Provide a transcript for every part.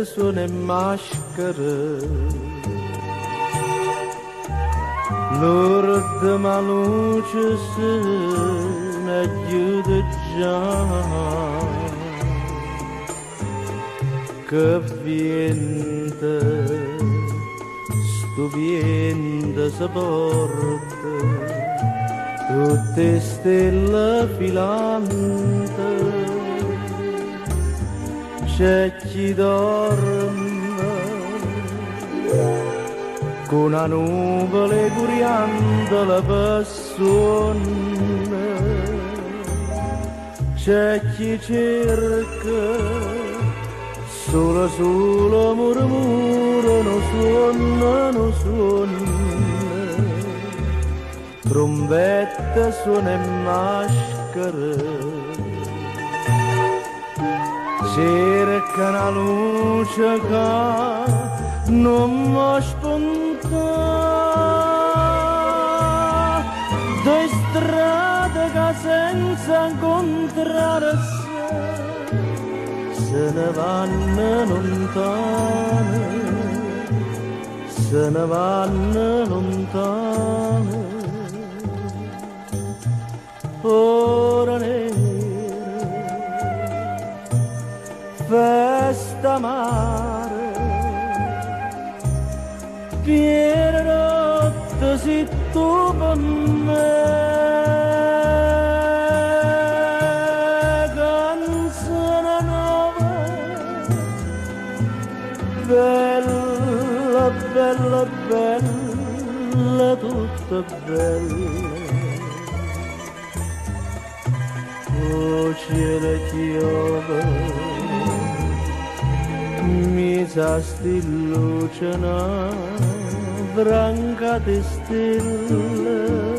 sono in maschera, l'ultima luce se ne chiude già, che viente, sto viente si porta, tutte stelle filante, c'è chi dorme con una nuvole curiante la passione, c'è chi cerca solo solo murmurano suonano, trombette suona e maschere, cerca una luce che non mi spunta, due strade che senza incontrarsi se ne vanno lontane, se ne vanno lontane. Ora nera, festa mare, piena notte si tu per me, canzone nuova, bella, bella, bella, tutta bella. O cielo chiove, mi sa sti luce na branca di stelle.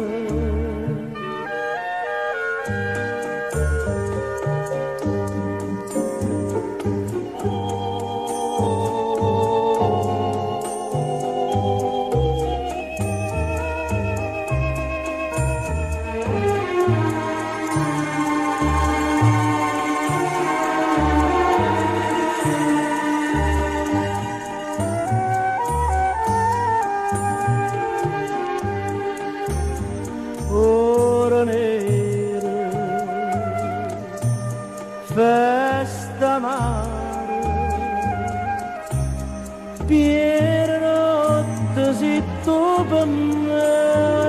Festa mare, piena notte si tu per me.